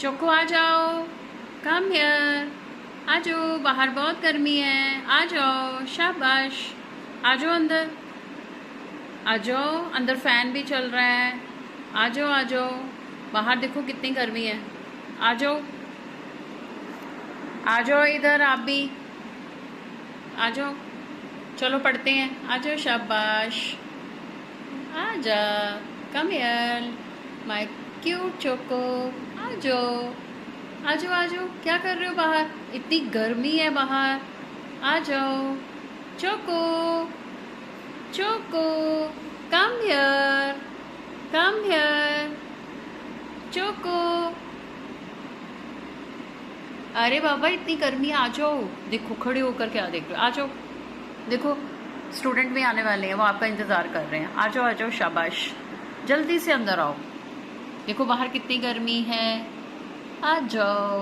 Choco आ जाओ, come here, आ जाओ, बाहर बहुत गर्मी है, आ जाओ, शाबाश, आ जाओ अंदर, आ जाओ अंदर, फैन भी चल रहा है, आ जाओ आ जाओ, बाहर देखो कितनी गर्मी है, आ जाओ इधर आप भी, आ जाओ, चलो पढ़ते हैं, आ जाओ, शाबाश, आ जा, come here, my cute Choco, आ जाओ, आ जाओ आ जाओ, क्या कर रहे हो बाहर, इतनी गर्मी है बाहर, आ जाओ, choco, choco, come here, come here, choco, अरे बाबा इतनी गर्मी है, आ जाओ, देखो खड़े होकर क्या देख रहे हो, आ जाओ, देखो स्टूडेंट भी आने वाले हैं, वो आपका इंतज़ार कर रहे हैं, आ जाओ शाबाश, जल्दी से अंदर आओ, देखो बाहर कितनी गर्मी है, आ जाओ।